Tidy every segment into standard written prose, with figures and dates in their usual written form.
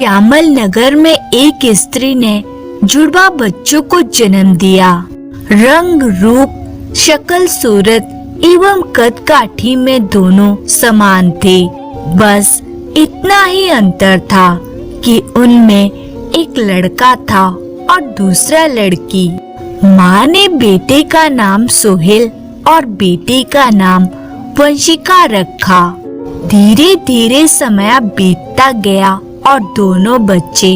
श्यामल नगर में एक स्त्री ने जुड़वा बच्चों को जन्म दिया। रंग रूप, शक्ल सूरत एवं कद काठी में दोनों समान थे। बस इतना ही अंतर था कि उनमें एक लड़का था और दूसरा लड़की। माँ ने बेटे का नाम सोहेल और बेटी का नाम वंशिका रखा। धीरे धीरे समय बीतता गया और दोनों बच्चे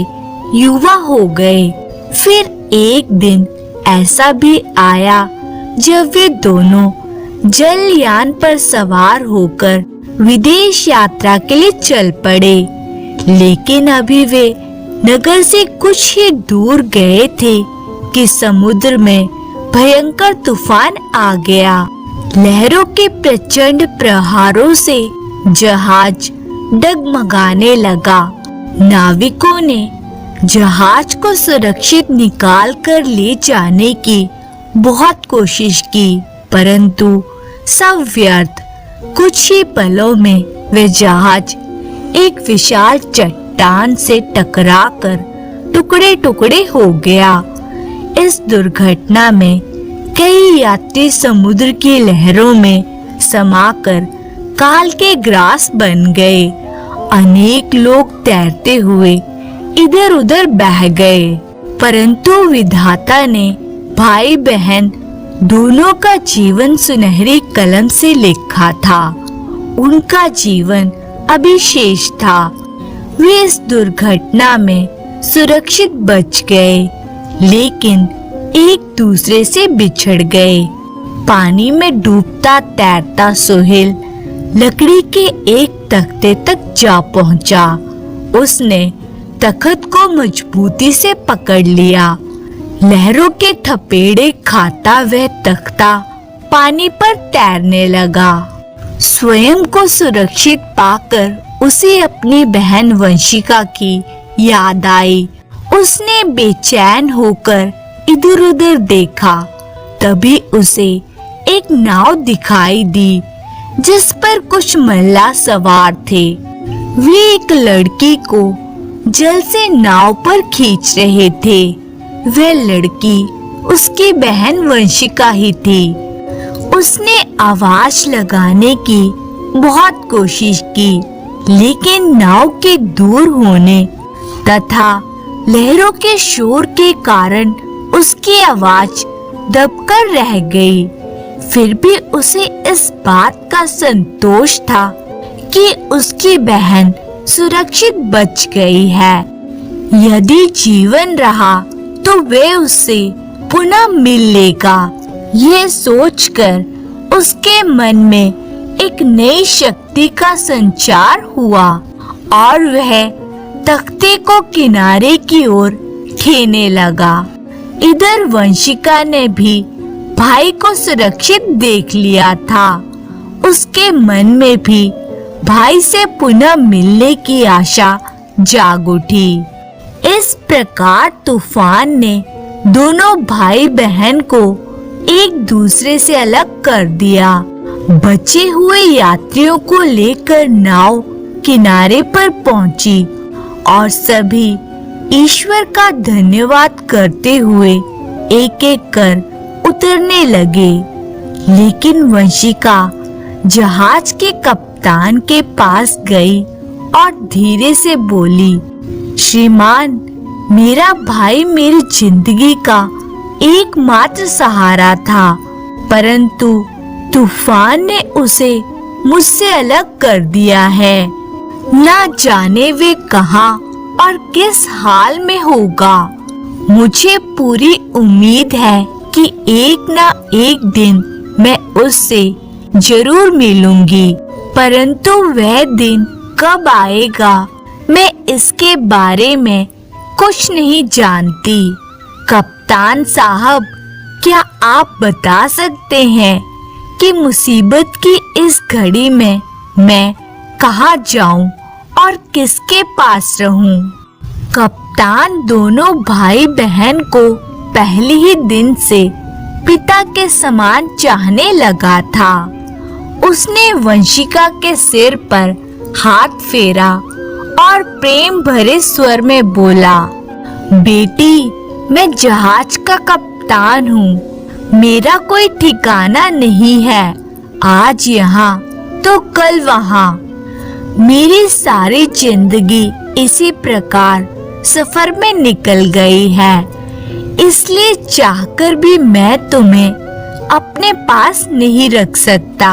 युवा हो गए। फिर एक दिन ऐसा भी आया जब वे दोनों जलयान पर सवार होकर विदेश यात्रा के लिए चल पड़े। लेकिन अभी वे नगर से कुछ ही दूर गए थे कि समुद्र में भयंकर तूफान आ गया। लहरों के प्रचंड प्रहारों से जहाज डगमगाने लगा। नाविकों ने जहाज को सुरक्षित निकाल कर ले जाने की बहुत कोशिश की, परंतु सब व्यर्थ। कुछ ही पलों में वे जहाज एक विशाल चट्टान से टकराकर टुकड़े टुकड़े हो गया। इस दुर्घटना में कई यात्री समुद्र की लहरों में समाकर काल के ग्रास बन गए। अनेक लोग तैरते हुए इधर उधर बह गए, परंतु विधाता ने भाई बहन दोनों का जीवन सुनहरी कलम से लिखा था। उनका जीवन अभी शेष था। वे इस दुर्घटना में सुरक्षित बच गए, लेकिन एक दूसरे से बिछड़ गए। पानी में डूबता तैरता सोहेल लकड़ी के एक तख्ते तक जा पहुंचा। उसने तख्त को मजबूती से पकड़ लिया। लहरों के थपेड़े खाता वह तख्ता पानी पर तैरने लगा। स्वयं को सुरक्षित पाकर उसे अपनी बहन वंशिका की याद आई। उसने बेचैन होकर इधर उधर देखा। तभी उसे एक नाव दिखाई दी जिस पर कुछ महिला सवार थे। वे एक लड़की को जल से नाव पर खींच रहे थे। वह लड़की उसकी बहन वंशिका ही थी। उसने आवाज लगाने की बहुत कोशिश की, लेकिन नाव के दूर होने तथा लहरों के शोर के कारण उसकी आवाज दबकर रह गई। फिर भी उसे इस बात का संतोष था कि उसकी बहन सुरक्षित बच गई है। यदि जीवन रहा तो वे उससे पुनः मिल लेगा। ये सोचकर उसके मन में एक नई शक्ति का संचार हुआ और वह तख्ते को किनारे की ओर खेने लगा। इधर वंशिका ने भी भाई को सुरक्षित देख लिया था। उसके मन में भी भाई से पुनः मिलने की आशा जाग उठी। इस प्रकार तूफान ने दोनों भाई बहन को एक दूसरे से अलग कर दिया। बचे हुए यात्रियों को लेकर नाव किनारे पर पहुंची और सभी ईश्वर का धन्यवाद करते हुए एक एक कर उतरने लगे। लेकिन वंशिका जहाज के कप्तान के पास गई और धीरे से बोली, श्रीमान, मेरा भाई मेरी जिंदगी का एकमात्र सहारा था, परंतु तूफान ने उसे मुझसे अलग कर दिया है। ना जाने वे कहाँ और किस हाल में होगा। मुझे पूरी उम्मीद है कि एक ना एक दिन मैं उससे जरूर मिलूंगी, परंतु वह दिन कब आएगा मैं इसके बारे में कुछ नहीं जानती। कप्तान साहब, क्या आप बता सकते हैं कि मुसीबत की इस घड़ी में मैं कहाँ जाऊं और किसके पास रहूं? कप्तान दोनों भाई बहन को पहले ही दिन से पिता के समान चाहने लगा था। उसने वंशिका के सिर पर हाथ फेरा और प्रेम भरे स्वर में बोला, बेटी, मैं जहाज का कप्तान हूँ। मेरा कोई ठिकाना नहीं है, आज यहाँ तो कल वहाँ। मेरी सारी जिंदगी इसी प्रकार सफर में निकल गई है, इसलिए चाहकर भी मैं तुम्हें अपने पास नहीं रख सकता।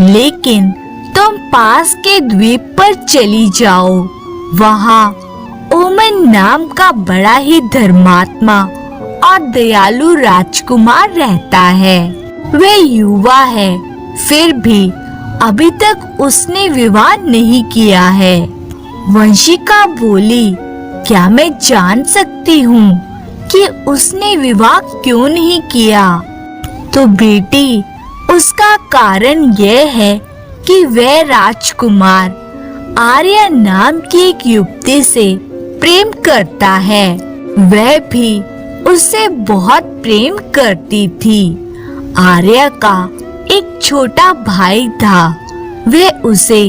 लेकिन तुम पास के द्वीप पर चली जाओ, वहाँ ओमन नाम का बड़ा ही धर्मात्मा और दयालु राजकुमार रहता है। वह युवा है, फिर भी अभी तक उसने विवाह नहीं किया है। वंशिका बोली, क्या मैं जान सकती हूँ कि उसने विवाह क्यों नहीं किया? तो बेटी, उसका कारण यह है कि वह राजकुमार आर्या नाम की एक युवती से प्रेम करता है। वह भी उससे बहुत प्रेम करती थी। आर्या का एक छोटा भाई था, वह उसे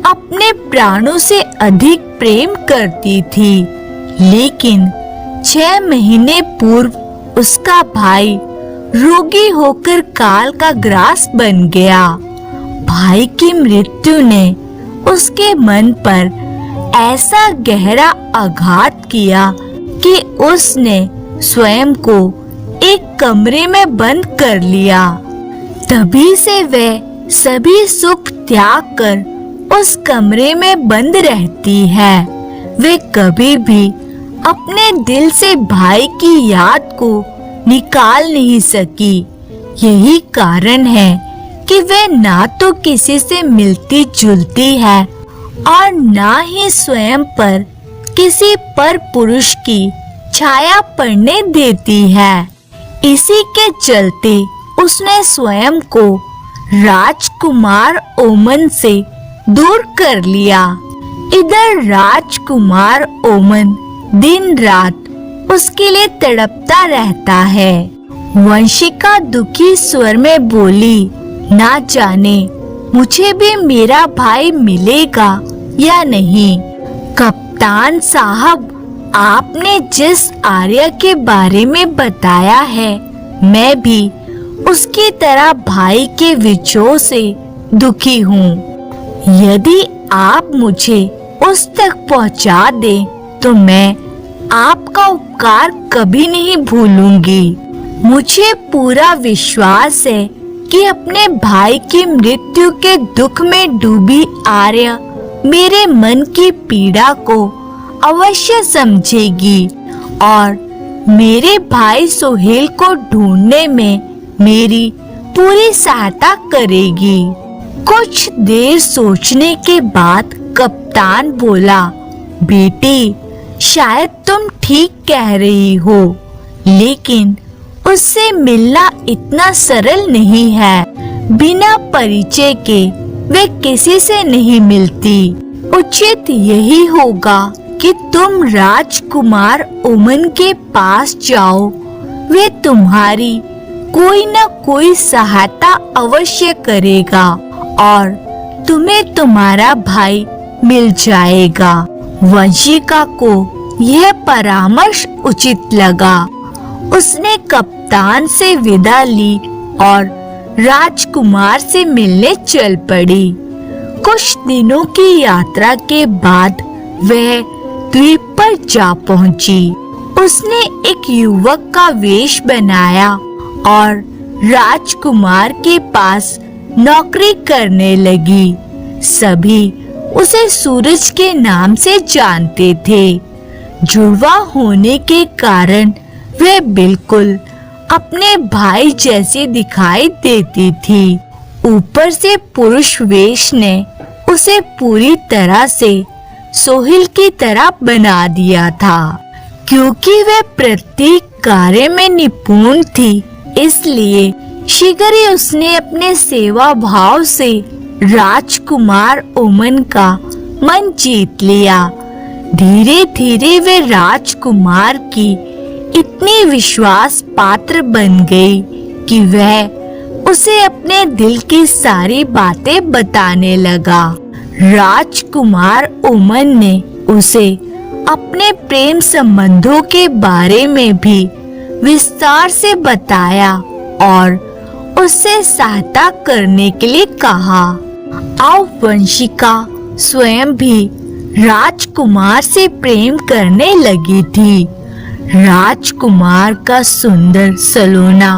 अपने प्राणों से अधिक प्रेम करती थी। लेकिन 6 महीने पूर्व उसका भाई रोगी होकर काल का ग्रास बन गया। भाई की मृत्यु ने उसके मन पर ऐसा गहरा आघात किया कि उसने स्वयं को एक कमरे में बंद कर लिया। तभी से वह सभी सुख त्याग कर उस कमरे में बंद रहती है। वे कभी भी अपने दिल से भाई की याद को निकाल नहीं सकी। यही कारण है कि वे ना तो किसी से मिलती जुलती है और ना ही स्वयं पर किसी पर पुरुष की छाया पड़ने देती है। इसी के चलते उसने स्वयं को राजकुमार ओमन से दूर कर लिया। इधर राजकुमार ओमन दिन रात उसके लिए तड़पता रहता है। वंशिका दुखी स्वर में बोली, ना जाने मुझे भी मेरा भाई मिलेगा या नहीं। कप्तान साहब, आपने जिस आर्या के बारे में बताया है, मैं भी उसकी तरह भाई के विछोह से दुखी हूँ। यदि आप मुझे उस तक पहुँचा दें, तो मैं आपका उपकार कभी नहीं भूलूंगी। मुझे पूरा विश्वास है कि अपने भाई की मृत्यु के दुख में डूबी आर्या मेरे मन की पीड़ा को अवश्य समझेगी और मेरे भाई सोहेल को ढूंढने में मेरी पूरी सहायता करेगी। कुछ देर सोचने के बाद कप्तान बोला, बेटी, शायद तुम ठीक कह रही हो, लेकिन उससे मिलना इतना सरल नहीं है। बिना परिचय के वे किसी से नहीं मिलती। उचित यही होगा कि तुम राजकुमार ओमन के पास जाओ। वे तुम्हारी कोई न कोई सहायता अवश्य करेगा और तुम्हें तुम्हारा भाई मिल जाएगा। वंशिका को यह परामर्श उचित लगा। उसने कप्तान से विदा ली और राजकुमार से मिलने चल पड़ी। कुछ दिनों की यात्रा के बाद वह द्वीप पर जा पहुंची। उसने एक युवक का वेश बनाया और राजकुमार के पास नौकरी करने लगी। सभी उसे सूरज के नाम से जानते थे। जुड़वा होने के कारण वह बिल्कुल अपने भाई जैसी दिखाई देती थी। ऊपर से पुरुष वेश ने उसे पूरी तरह से सोहेल की तरह बना दिया था। क्योंकि वह प्रत्येक कार्य में निपुण थी, इसलिए शीघ्र ही उसने अपने सेवा भाव से राजकुमार ओमन का मन जीत लिया। धीरे धीरे वे राजकुमार की इतनी विश्वास पात्र बन गई कि वह उसे अपने दिल की सारी बातें बताने लगा। राजकुमार ओमन ने उसे अपने प्रेम संबंधों के बारे में भी विस्तार से बताया और उससे सहायता करने के लिए कहा। अब वंशिका स्वयं भी राजकुमार से प्रेम करने लगी थी। राजकुमार का सुंदर सलोना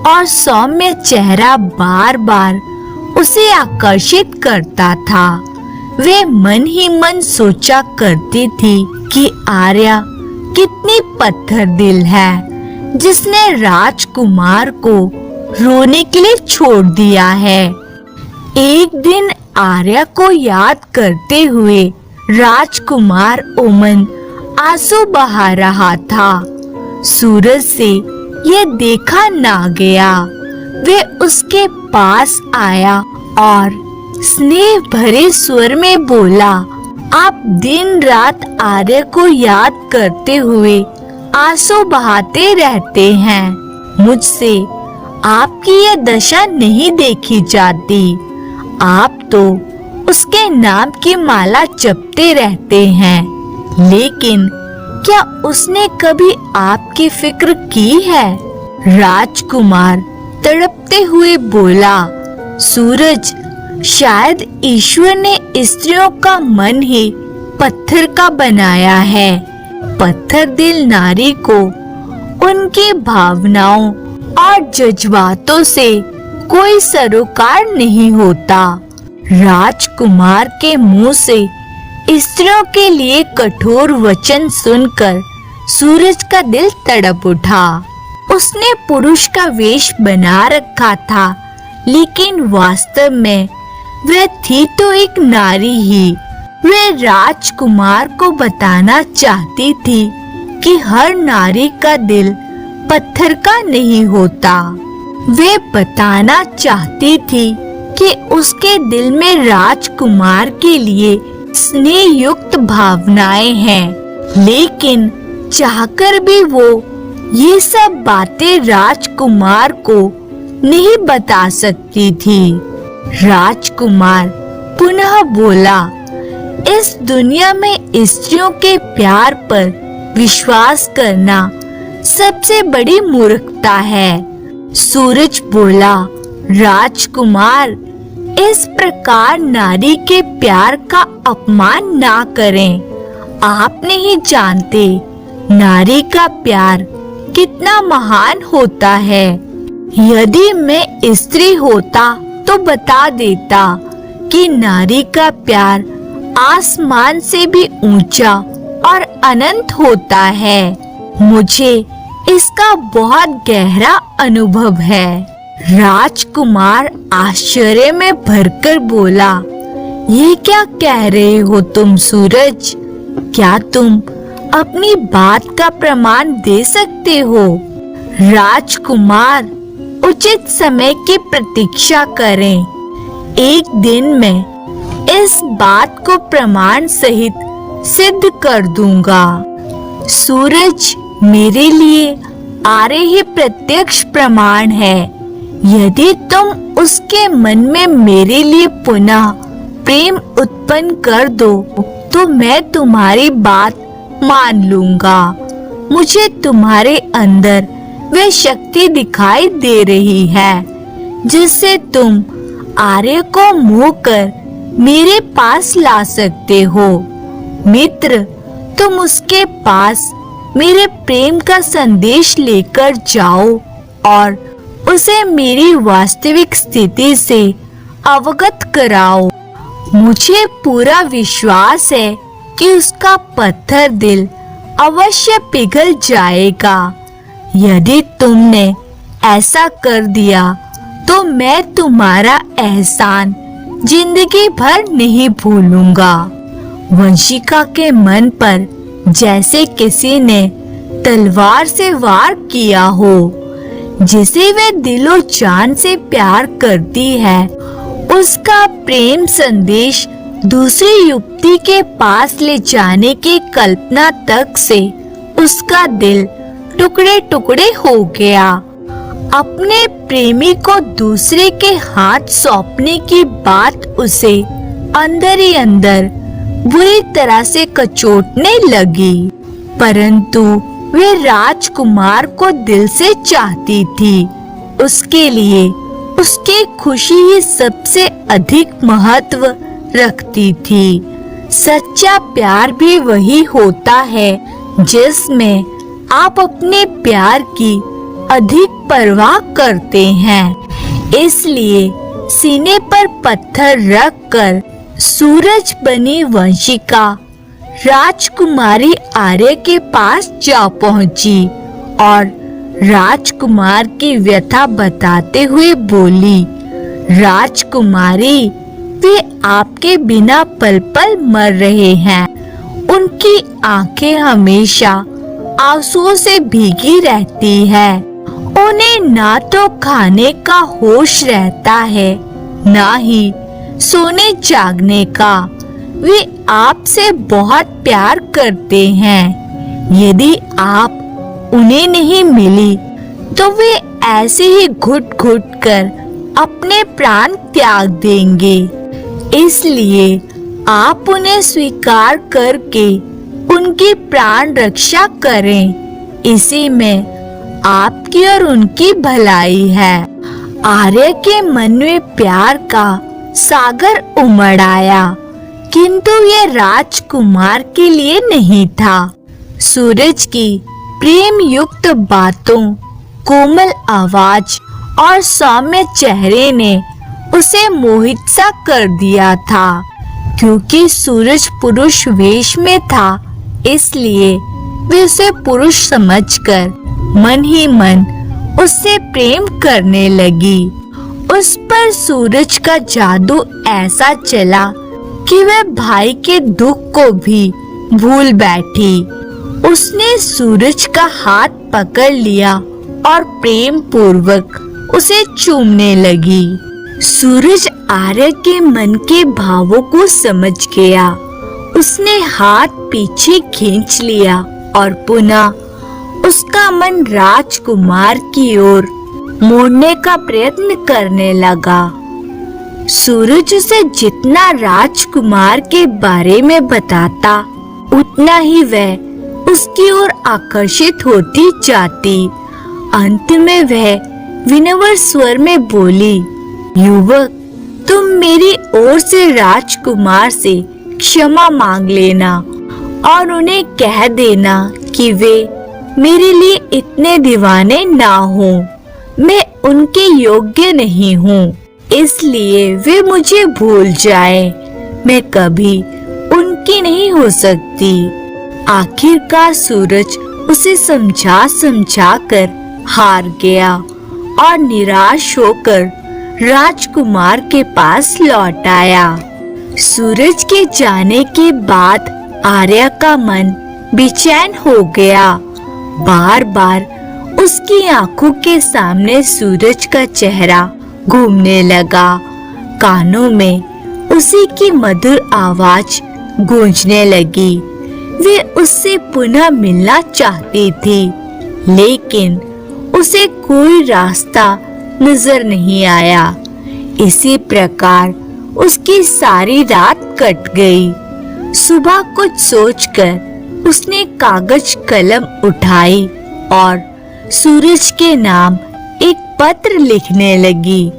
और सौम्य चेहरा बार बार उसे आकर्षित करता था। वे मन ही मन सोचा करती थी कि आर्या कितनी पत्थर दिल है, जिसने राजकुमार को रोने के लिए छोड़ दिया है। एक दिन आर्या को याद करते हुए राजकुमार ओमन आंसू बहा रहा था। सूरज से यह देखा ना गया। वे उसके पास आया और स्नेह भरे स्वर में बोला, आप दिन रात आर्य को याद करते हुए आंसू बहाते रहते हैं। मुझसे आपकी यह दशा नहीं देखी जाती। आप तो उसके नाम की माला जपते रहते हैं, लेकिन क्या उसने कभी आपकी फिक्र की है? राजकुमार तड़पते हुए बोला, सूरज, शायद ईश्वर ने स्त्रियों का मन ही पत्थर का बनाया है। पत्थर दिल नारी को उनकी भावनाओं और जज्बातों से कोई सरोकार नहीं होता। राजकुमार के मुंह से स्त्रियों के लिए कठोर वचन सुनकर सूरज का दिल तड़प उठा। उसने पुरुष का वेश बना रखा था, लेकिन वास्तव में वह थी तो एक नारी ही। वह राजकुमार को बताना चाहती थी कि हर नारी का दिल पत्थर का नहीं होता। वे बताना चाहती थी कि उसके दिल में राजकुमार के लिए स्नेह युक्त भावनाएं हैं, लेकिन चाहकर भी वो ये सब बातें राजकुमार को नहीं बता सकती थी। राजकुमार पुनः बोला, इस दुनिया में स्त्रियों के प्यार पर विश्वास करना सबसे बड़ी मूर्खता है। सूरज बोला, राजकुमार, इस प्रकार नारी के प्यार का अपमान ना करें। आप नहीं जानते नारी का प्यार कितना महान होता है। यदि मैं स्त्री होता तो बता देता कि नारी का प्यार आसमान से भी ऊंचा और अनंत होता है। मुझे इसका बहुत गहरा अनुभव है। राजकुमार आश्चर्य में भरकर बोला, ये क्या कह रहे हो तुम सूरज? क्या तुम अपनी बात का प्रमाण दे सकते हो? राजकुमार, उचित समय की प्रतीक्षा करें। एक दिन में इस बात को प्रमाण सहित सिद्ध कर दूंगा। सूरज मेरे लिए आर्य ही प्रत्यक्ष प्रमाण है। यदि तुम उसके मन में मेरे लिए पुनः प्रेम उत्पन्न कर दो तो मैं तुम्हारी बात मान लूंगा। मुझे तुम्हारे अंदर वह शक्ति दिखाई दे रही है जिससे तुम आर्य को मोह कर मेरे पास ला सकते हो। मित्र, तुम उसके पास मेरे प्रेम का संदेश लेकर जाओ और उसे मेरी वास्तविक स्थिति से अवगत कराओ। मुझे पूरा विश्वास है कि उसका पत्थर दिल अवश्य पिघल जाएगा। यदि तुमने ऐसा कर दिया तो मैं तुम्हारा एहसान जिंदगी भर नहीं भूलूंगा। वंशिका के मन पर जैसे किसी ने तलवार से वार किया हो। जिसे वे दिलो जान से प्यार करती है, उसका प्रेम संदेश दूसरी युवती के पास ले जाने की कल्पना तक से उसका दिल टुकड़े टुकड़े हो गया। अपने प्रेमी को दूसरे के हाथ सौंपने की बात उसे अंदर ही अंदर बुरी तरह से कचोटने लगी। परंतु वे राजकुमार को दिल से चाहती थी। उसके लिए उसकी खुशी ही सबसे अधिक महत्व रखती थी। सच्चा प्यार भी वही होता है जिसमें आप अपने प्यार की अधिक परवाह करते हैं। इसलिए सीने पर पत्थर रखकर सूरज बनी वंशिका राजकुमारी आर्य के पास जा पहुंची और राजकुमार की व्यथा बताते हुए बोली, राजकुमारी, वे आपके बिना पल पल मर रहे हैं। उनकी आंखें हमेशा आंसुओं से भीगी रहती है। उन्हें ना तो खाने का होश रहता है, ना ही सोने जागने का। वे आपसे बहुत प्यार करते हैं। यदि आप उन्हें नहीं मिली तो वे ऐसे ही घुट घुट कर अपने प्राण त्याग देंगे। इसलिए आप उन्हें स्वीकार करके उनकी प्राण रक्षा करें। इसी में आपकी और उनकी भलाई है। आर्य के मन में प्यार का सागर उमड़ आया, किंतु ये राजकुमार के लिए नहीं था। सूरज की प्रेम युक्त बातों, कोमल आवाज और सौम्य चेहरे ने उसे मोहित सा कर दिया था। क्योंकि सूरज पुरुष वेश में था, इसलिए वे उसे पुरुष समझकर मन ही मन उससे प्रेम करने लगी। उस पर सूरज का जादू ऐसा चला कि वह भाई के दुख को भी भूल बैठी। उसने सूरज का हाथ पकड़ लिया और प्रेम पूर्वक उसे चूमने लगी। सूरज आर्य के मन के भावों को समझ गया। उसने हाथ पीछे खींच लिया और पुनः उसका मन राजकुमार की ओर मोड़ने का प्रयत्न करने लगा। सूरज उसे जितना राजकुमार के बारे में बताता, उतना ही वह उसकी ओर आकर्षित होती जाती। अंत में वह विनम्र स्वर में बोली, युवक, तुम मेरी ओर से राजकुमार से क्षमा मांग लेना और उन्हें कह देना कि वे मेरे लिए इतने दीवाने ना हों। मैं उनके योग्य नहीं हूँ, इसलिए वे मुझे भूल जाए। मैं कभी उनकी नहीं हो सकती। आखिरकार सूरज उसे समझा समझा कर हार गया और निराश होकर राजकुमार के पास लौट आया। सूरज के जाने के बाद आर्या का मन बेचैन हो गया। बार बार उसकी आंखों के सामने सूरज का चेहरा घूमने लगा। कानों में उसी की मधुर आवाज गूंजने लगी। वे उससे पुनः मिलना चाहती थी, लेकिन उसे कोई रास्ता नजर नहीं आया। इसी प्रकार उसकी सारी रात कट गई। सुबह कुछ सोचकर उसने कागज कलम उठाई और सूरज के नाम एक पत्र लिखने लगी,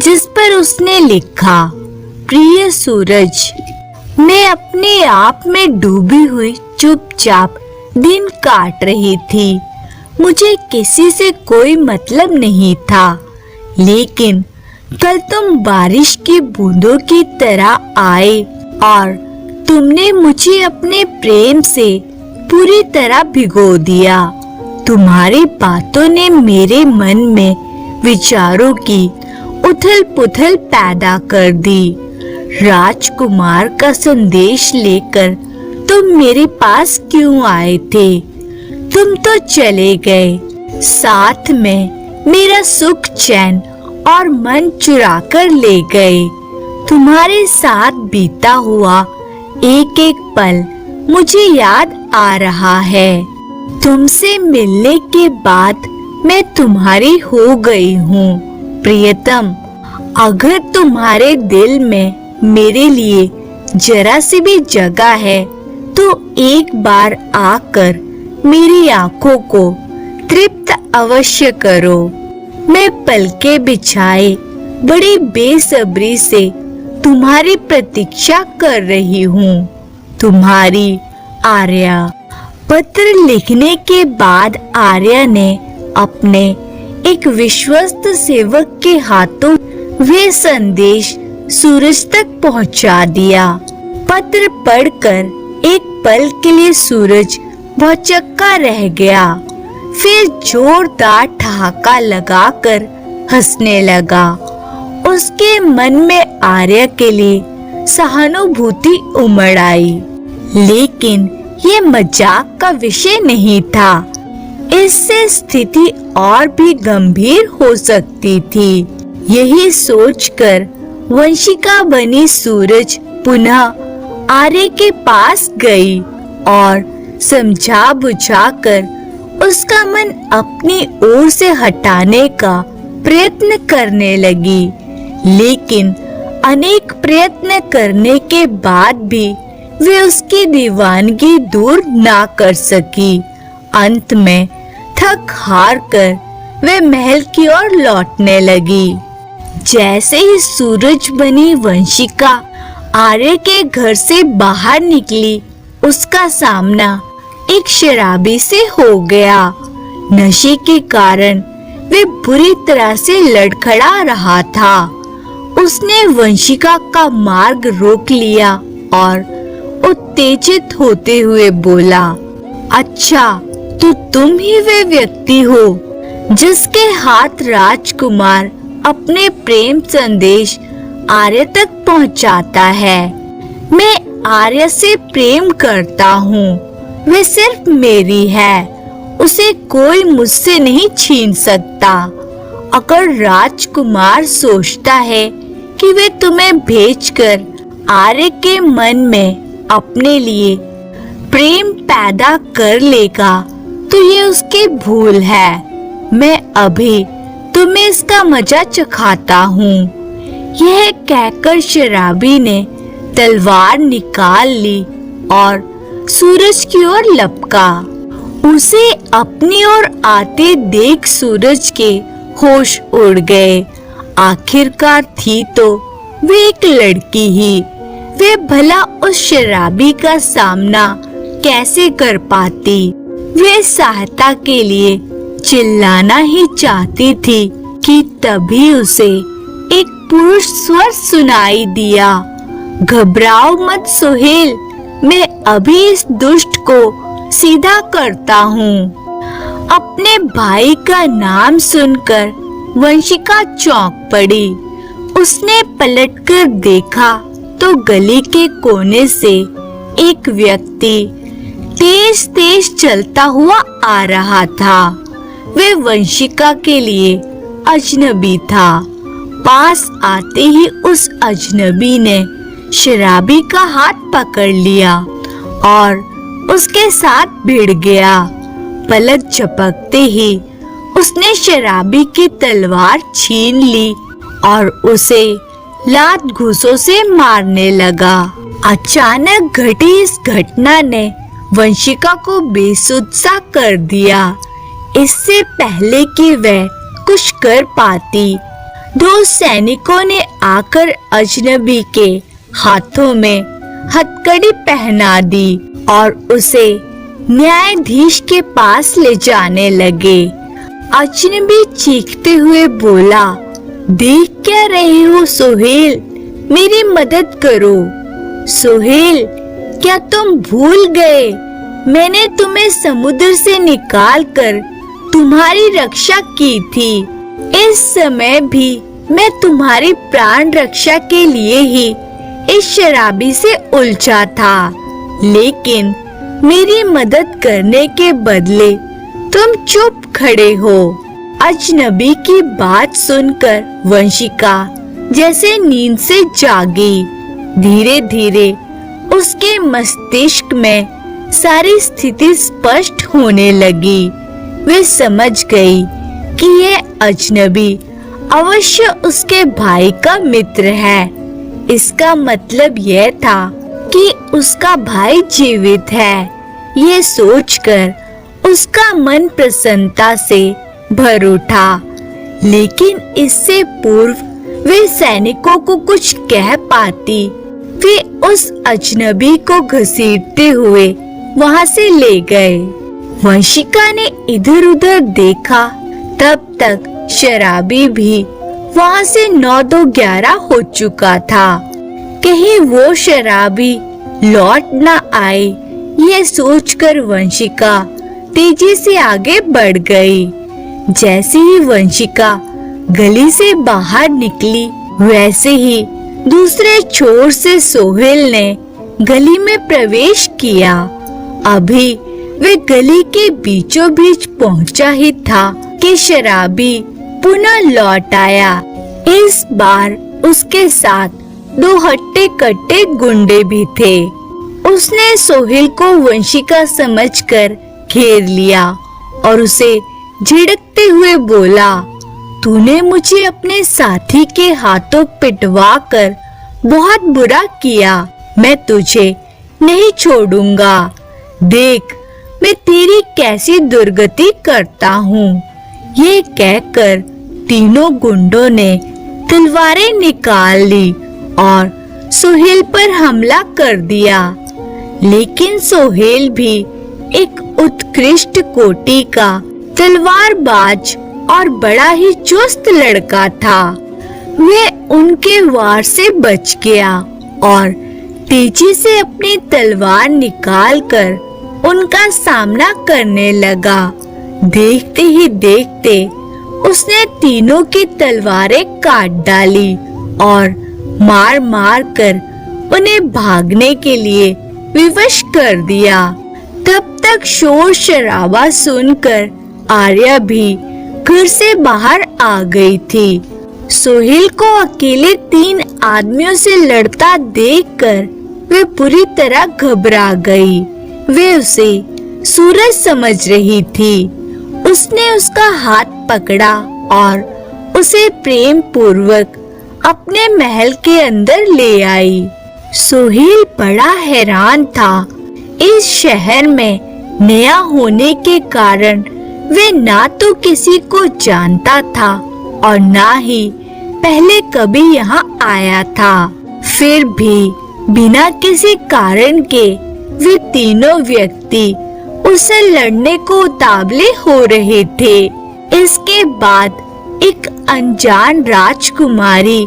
जिस पर उसने लिखा, प्रिय सूरज, मैं अपने आप में डूबी हुई चुपचाप दिन काट रही थी। मुझे किसी से कोई मतलब नहीं था, लेकिन कल तुम बारिश की बूंदों की तरह आए और तुमने मुझे अपने प्रेम से पूरी तरह भिगो दिया। तुम्हारी बातों ने मेरे मन में विचारों की उथल-पुथल पैदा कर दी। राजकुमार का संदेश लेकर तुम मेरे पास क्यों आए थे? तुम तो चले गए, साथ में मेरा सुख चैन और मन चुरा कर ले गए। तुम्हारे साथ बीता हुआ एक एक पल मुझे याद आ रहा है। तुमसे मिलने के बाद मैं तुम्हारी हो गई हूँ। प्रियतम, अगर तुम्हारे दिल में मेरे लिए जरा सी भी जगह है तो एक बार आकर मेरी आंखों को तृप्त अवश्य करो। मैं पलके बिछाए बड़ी बेसब्री से तुम्हारी प्रतीक्षा कर रही हूँ। तुम्हारी आर्या। पत्र लिखने के बाद आर्या ने अपने एक विश्वस्त सेवक के हाथों वे संदेश सूरज तक पहुंचा दिया। पत्र पढ़कर एक पल के लिए सूरज भौचक्का रह गया, फिर जोरदार ठहाका लगाकर हंसने लगा। उसके मन में आर्या के लिए सहानुभूति उमड़ आई, लेकिन ये मजाक का विषय नहीं था। इससे स्थिति और भी गंभीर हो सकती थी। यही सोचकर वंशिका बनी सूरज पुनः आर्य के पास गई और समझा बुझाकर उसका मन अपनी ओर से हटाने का प्रयत्न करने लगी, लेकिन अनेक प्रयत्न करने के बाद भी वे उसकी दीवानगी दूर ना कर सकी। अंत में थक हार कर वे महल की ओर लौटने लगी। जैसे ही सूरज बनी वंशिका आर्य के घर से बाहर निकली, उसका सामना एक शराबी से हो गया। नशे के कारण वे बुरी तरह से लड़खड़ा रहा था। उसने वंशिका का मार्ग रोक लिया और उत्तेजित होते हुए बोला, अच्छा तो तुम ही वे व्यक्ति हो जिसके हाथ राजकुमार अपने प्रेम संदेश आर्य तक पहुंचाता है। मैं आर्य से प्रेम करता हूँ, वे सिर्फ मेरी है, उसे कोई मुझसे नहीं छीन सकता। अगर राजकुमार सोचता है कि वे तुम्हें भेजकर आर्य के मन में अपने लिए प्रेम पैदा कर लेगा तो ये उसकी भूल है। मैं अभी तुम्हें इसका मजा चखाता हूँ। यह कहकर शराबी ने तलवार निकाल ली और सूरज की ओर लपका। उसे अपनी ओर आते देख सूरज के होश उड़ गए। आखिरकार थी तो वे एक लड़की ही, वे भला उस शराबी का सामना कैसे कर पाती। वे सहायता के लिए चिल्लाना ही चाहती थी कि तभी उसे एक पुरुष स्वर सुनाई दिया, घबराओ मत सोहेल, मैं अभी इस दुष्ट को सीधा करता हूँ। अपने भाई का नाम सुनकर वंशिका चौंक पड़ी। उसने पलटकर देखा तो गली के कोने से एक व्यक्ति तेज तेज चलता हुआ आ रहा था। वे वंशिका के लिए अजनबी था। पास आते ही उस अजनबी ने शराबी का हाथ पकड़ लिया और उसके साथ भिड़ गया। पलक झपकते ही उसने शराबी की तलवार छीन ली और उसे लात घूंसों से मारने लगा। अचानक घटी इस घटना ने वंशिका को बेसुध सा कर दिया। इससे पहले कि वह कुछ कर पाती, दो सैनिकों ने आकर अजनबी के हाथों में हथकड़ी पहना दी और उसे न्यायाधीश के पास ले जाने लगे। अजनबी चीखते हुए बोला, देख क्या रहे हो सोहेल, मेरी मदद करो। सोहेल, क्या तुम भूल गए मैंने तुम्हें समुद्र से निकालकर तुम्हारी रक्षा की थी। इस समय भी मैं तुम्हारी प्राण रक्षा के लिए ही इस शराबी से उलझा था, लेकिन मेरी मदद करने के बदले तुम चुप खड़े हो। अजनबी की बात सुनकर वंशिका जैसे नींद से जागी। धीरे धीरे उसके मस्तिष्क में सारी स्थिति स्पष्ट होने लगी। वे समझ गई कि यह अजनबी अवश्य उसके भाई का मित्र है। इसका मतलब यह था कि उसका भाई जीवित है। ये सोचकर उसका मन प्रसन्नता से भर उठा। लेकिन इससे पूर्व वे सैनिकों को कुछ कह पाती, वे उस अजनबी को घसीटते हुए वहां से ले गए। वंशिका ने इधर उधर देखा, तब तक शराबी भी वहां से 9-2-11 हो चुका था। कहीं वो शराबी लौट न आए, ये सोचकर वंशिका तेजी से आगे बढ़ गई। जैसे ही वंशिका गली से बाहर निकली, वैसे ही दूसरे छोर से सोहेल ने गली में प्रवेश किया। अभी वे गली के बीचों बीच पहुंचा ही था कि शराबी पुनः लौट आया। इस बार उसके साथ 2 हट्टे कट्टे गुंडे भी थे। उसने सोहेल को वंशिका समझकर घेर लिया और उसे झिड़कते हुए बोला, तूने मुझे अपने साथी के हाथों पिटवा कर बहुत बुरा किया। मैं तुझे नहीं छोड़ूंगा। देख मैं तेरी कैसी दुर्गति करता हूँ। ये कहकर तीनों गुंडों ने तलवारें निकाल ली और सोहेल पर हमला कर दिया। लेकिन सोहेल भी एक उत्कृष्ट कोटि का तलवारबाज और बड़ा ही चुस्त लड़का था। वह उनके वार से बच गया और तेजी से अपनी तलवार निकालकर उनका सामना करने लगा। देखते ही देखते उसने तीनों की तलवारें काट डाली और मार मार कर उन्हें भागने के लिए विवश कर दिया। तब तक शोर शराबा सुनकर आर्या भी घर से बाहर आ गई थी। सोहेल को अकेले 3 आदमियों से लड़ता देखकर वे पूरी तरह घबरा गई। वे उसे सूरज समझ रही थी। उसने उसका हाथ पकड़ा और उसे प्रेम पूर्वक अपने महल के अंदर ले आई। सोहेल बड़ा हैरान था। इस शहर में नया होने के कारण वे ना तो किसी को जानता था और ना ही पहले कभी यहाँ आया था। फिर भी बिना किसी कारण के वे तीनों व्यक्ति उससे लड़ने को उतावले हो रहे थे। इसके बाद एक अनजान राजकुमारी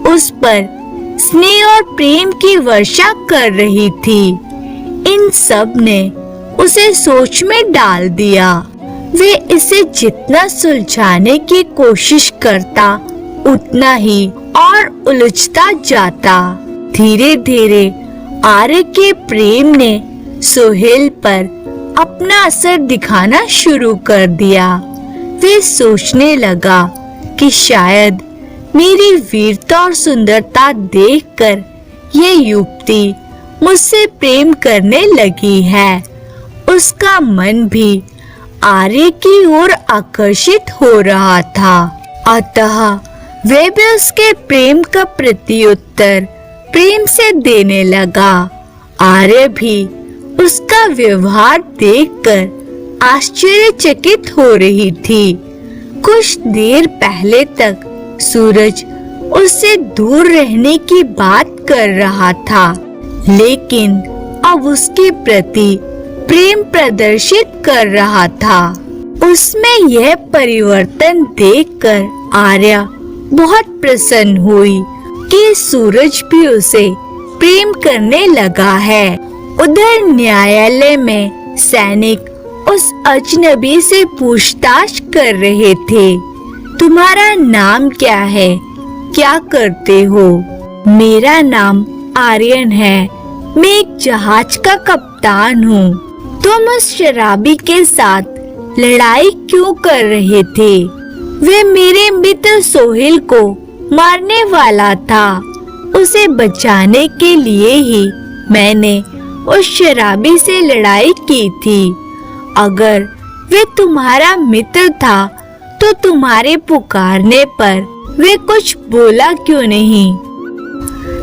उस पर स्नेह और प्रेम की वर्षा कर रही थी। इन सब ने उसे सोच में डाल दिया। वे इसे जितना सुलझाने की कोशिश करता, उतना ही और उलझता जाता। धीरे धीरे आर्य के प्रेम ने सोहेल पर अपना असर दिखाना शुरू कर दिया। वे सोचने लगा कि शायद मेरी वीरता और सुंदरता देखकर ये युवती मुझसे प्रेम करने लगी है। उसका मन भी आर्य की ओर आकर्षित हो रहा था। अतः वे भी उसके प्रेम का प्रत्युत्तर प्रेम से देने लगा। आर्य भी उसका व्यवहार देखकर आश्चर्यचकित हो रही थी। कुछ देर पहले तक सूरज उससे दूर रहने की बात कर रहा था, लेकिन अब उसके प्रति प्रेम प्रदर्शित कर रहा था। उसमें यह परिवर्तन देखकर आर्या बहुत प्रसन्न हुई कि सूरज भी उसे प्रेम करने लगा है। उधर न्यायालय में सैनिक उस अजनबी से पूछताछ कर रहे थे, तुम्हारा नाम क्या है, क्या करते हो? मेरा नाम आर्यन है, मैं एक जहाज का कप्तान हूँ। तुम उस शराबी के साथ लड़ाई क्यों कर रहे थे? वे मेरे मित्र सोहेल को मारने वाला था। उसे बचाने के लिए ही मैंने उस शराबी से लड़ाई की थी। अगर वे तुम्हारा मित्र था तो तुम्हारे पुकारने पर वे कुछ बोला क्यों नहीं?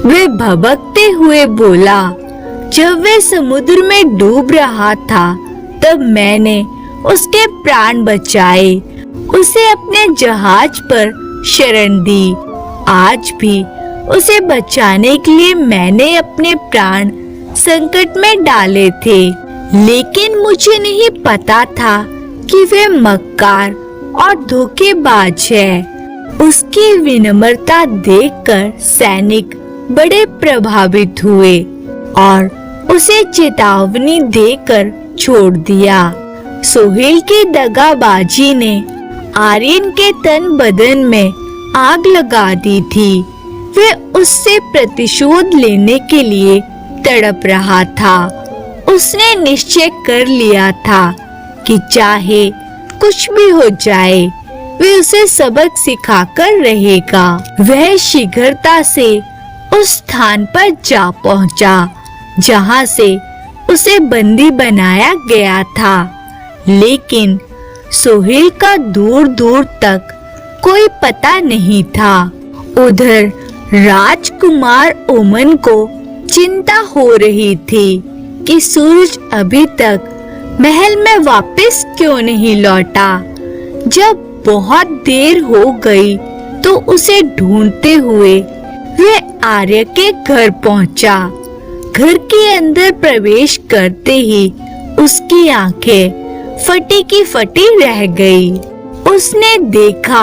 वे भबकते हुए बोला, जब वे समुद्र में डूब रहा था तब मैंने उसके प्राण बचाए, उसे अपने जहाज पर शरण दी। आज भी उसे बचाने के लिए मैंने अपने प्राण संकट में डाले थे, लेकिन मुझे नहीं पता था कि वे मक्कार और धोखेबाज है। उसकी विनम्रता देखकर सैनिक बड़े प्रभावित हुए और उसे चेतावनी देकर छोड़ दिया। सोहेल की दगाबाजी ने आर्यन के तन बदन में आग लगा दी थी। वे उससे प्रतिशोध लेने के लिए तड़प रहा था। उसने निश्चय कर लिया था कि चाहे कुछ भी हो जाए, वे उसे सबक सिखाकर रहेगा। वह शीघ्रता से उस स्थान पर जा पहुंचा जहां से उसे बंदी बनाया गया था, लेकिन सोहेल का दूर दूर तक कोई पता नहीं था। उधर राजकुमार ओमन को चिंता हो रही थी कि सूरज अभी तक महल में वापस क्यों नहीं लौटा। जब बहुत देर हो गई तो उसे ढूंढते हुए वे आर्य के घर पहुंचा। घर के अंदर प्रवेश करते ही उसकी आंखें फटी की फटी रह गई। उसने देखा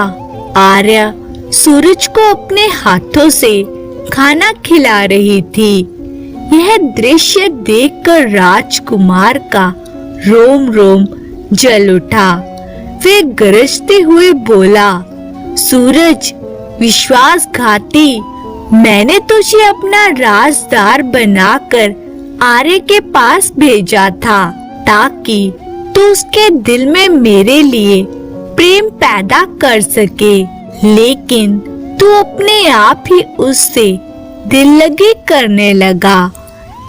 आर्य सूरज को अपने हाथों से खाना खिला रही थी। यह दृश्य देखकर राजकुमार का रोम रोम जल उठा। वे गरजते हुए बोला, सूरज विश्वासघाती, मैंने तुझे अपना राजदार बनाकर आर्य के पास भेजा था ताकि तू उसके दिल में मेरे लिए प्रेम पैदा कर सके, लेकिन तू अपने आप ही उससे दिल लगी करने लगा।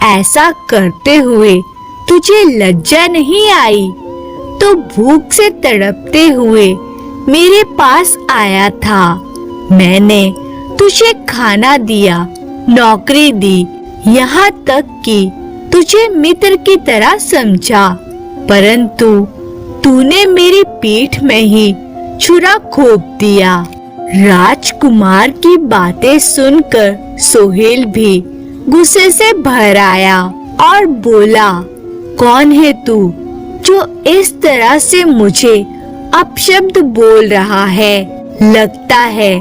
ऐसा करते हुए तुझे लज्जा नहीं आई तो भूख से तड़पते हुए मेरे पास आया था। मैंने तुझे खाना दिया, नौकरी दी, यहाँ तक कि तुझे मित्र की तरह समझा, परंतु तूने मेरी पीठ में ही छुरा घोंप दिया। राजकुमार की बातें सुनकर सोहेल भी गुस्से से भर आया और बोला, कौन है तू जो इस तरह से मुझे अपशब्द बोल रहा है? लगता है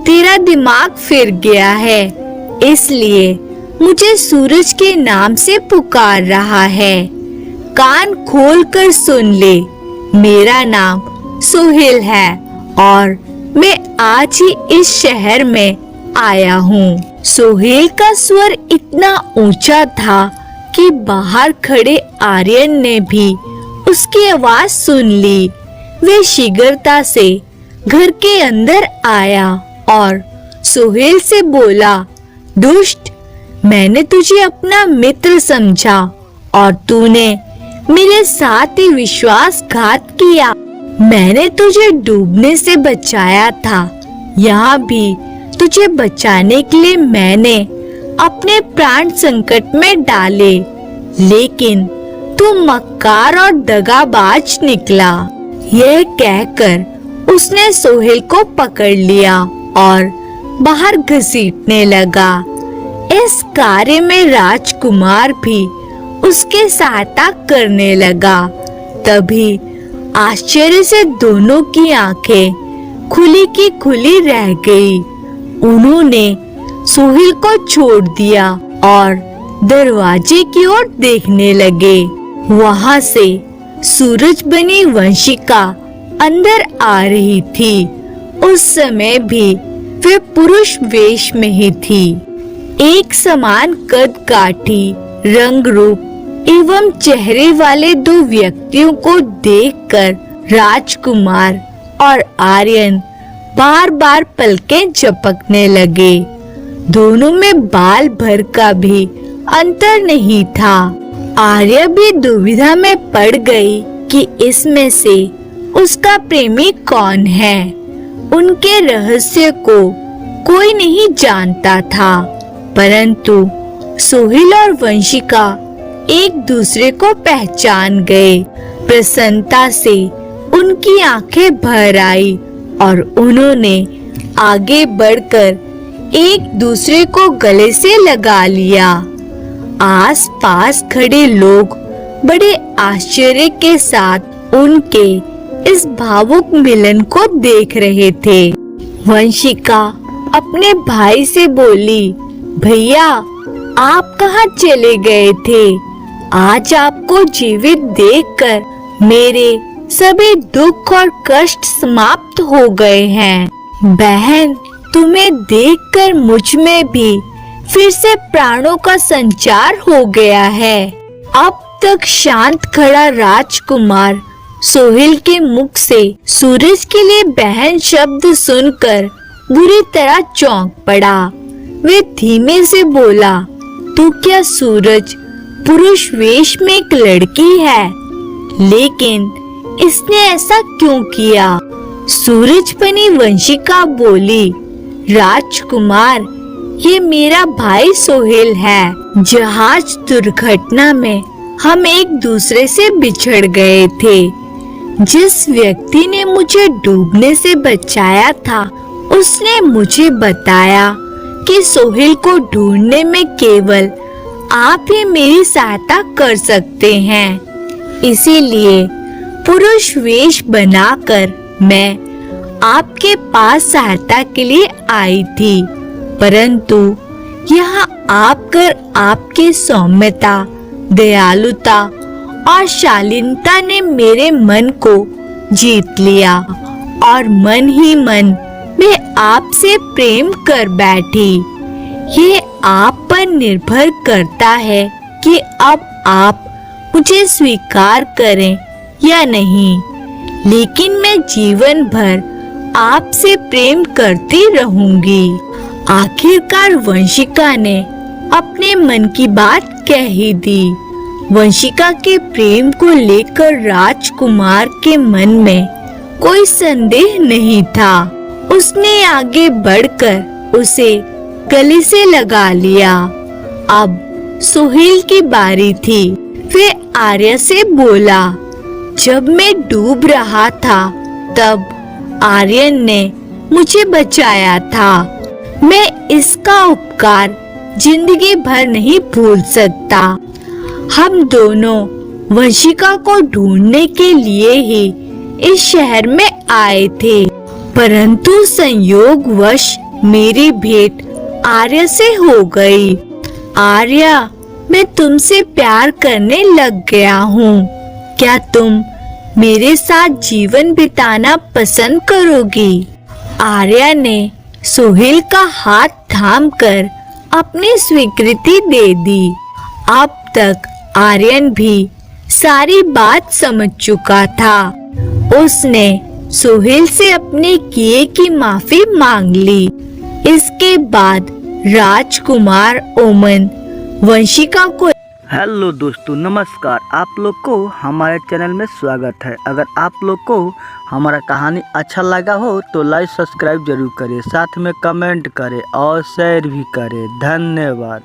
तेरा दिमाग फिर गया है, इसलिए मुझे सूरज के नाम से पुकार रहा है। कान खोल कर सुन ले, मेरा नाम सोहेल है और मैं आज ही इस शहर में आया हूँ। सोहेल का स्वर इतना ऊंचा था कि बाहर खड़े आर्यन ने भी उसकी आवाज सुन ली। वे शीघ्रता से घर के अंदर आया और सोहेल से बोला, दुष्ट, मैंने तुझे अपना मित्र समझा और तूने मेरे साथ ही विश्वासघात किया। मैंने तुझे डूबने से बचाया था, यहाँ भी तुझे बचाने के लिए मैंने अपने प्राण संकट में डाले, लेकिन तू मक्कार और दगाबाज निकला। यह कहकर उसने सोहेल को पकड़ लिया और बाहर घसीटने लगा। इस कार्य में राजकुमार भी उसके सहायता करने लगा। तभी आश्चर्य से दोनों की आंखें खुली की खुली रह गई। उन्होंने सोहेल को छोड़ दिया और दरवाजे की ओर देखने लगे। वहां से सूरज बनी वंशिका अंदर आ रही थी। उस समय भी वे पुरुष वेश में ही थी। एक समान कद काठी, रंग रूप एवं चेहरे वाले दो व्यक्तियों को देखकर राजकुमार और आर्यन बार बार पलकें झपकने लगे। दोनों में बाल भर का भी अंतर नहीं था। आर्य भी दुविधा में पड़ गई कि इसमें से उसका प्रेमी कौन है। उनके रहस्य को कोई नहीं जानता था। परंतु सोहेल और वंशिका एक दूसरे को पहचान गए। प्रसन्नता से उनकी आंखें भर आई और उन्होंने आगे बढ़कर एक दूसरे को गले से लगा लिया। आस-पास खड़े लोग बड़े आश्चर्य के साथ उनके इस भावुक मिलन को देख रहे थे। वंशिका अपने भाई से बोली, भैया आप कहाँ चले गए थे? आज आपको जीवित देखकर मेरे सभी दुख और कष्ट समाप्त हो गए हैं। बहन, तुम्हें देखकर मुझ में भी फिर से प्राणों का संचार हो गया है। अब तक शांत खड़ा राजकुमार सोहेल के मुख से सूरज के लिए बहन शब्द सुनकर बुरी तरह चौंक पड़ा। वे धीमे से बोला, तो क्या सूरज पुरुष वेश में एक लड़की है? लेकिन इसने ऐसा क्यों किया? सूरज बनी वंशिका बोली, राजकुमार, ये मेरा भाई सोहेल है। जहाज दुर्घटना में हम एक दूसरे से बिछड़ गए थे। जिस व्यक्ति ने मुझे डूबने से बचाया था, उसने मुझे बताया कि सोहेल को ढूंढने में केवल आप ही मेरी सहायता कर सकते हैं। इसीलिए पुरुष वेश बनाकर मैं आपके पास सहायता के लिए आई थी, परंतु यहाँ आकर आपके सौम्यता, दयालुता और शालीनता ने मेरे मन को जीत लिया और मन ही मन मैं आपसे प्रेम कर बैठी। ये आप पर निर्भर करता है कि अब आप मुझे स्वीकार करें या नहीं, लेकिन मैं जीवन भर आपसे प्रेम करती रहूंगी। आखिरकार वंशिका ने अपने मन की बात कह ही दी। वंशिका के प्रेम को लेकर राजकुमार के मन में कोई संदेह नहीं था। उसने आगे बढ़कर उसे गले से लगा लिया। अब सोहेल की बारी थी। वे आर्या से बोला, जब मैं डूब रहा था तब आर्यन ने मुझे बचाया था। मैं इसका उपकार जिंदगी भर नहीं भूल सकता। हम दोनों वंशिका को ढूंढने के लिए ही इस शहर में आए थे, परंतु संयोगवश मेरी भेंट आर्या से हो गई। आर्या, मैं तुमसे प्यार करने लग गया हूँ। क्या तुम मेरे साथ जीवन बिताना पसंद करोगी? आर्या ने सोहेल का हाथ थामकर अपनी स्वीकृति दे दी। अब तक आर्यन भी सारी बात समझ चुका था। उसने सोहेल से अपने किए की माफी मांग ली। इसके बाद राजकुमार ओमन वंशिका को हेलो दोस्तों, नमस्कार। आप लोग को हमारे चैनल में स्वागत है। अगर आप लोग को हमारा कहानी अच्छा लगा हो तो लाइक सब्सक्राइब जरूर करें, साथ में कमेंट करें और शेयर भी करें। धन्यवाद।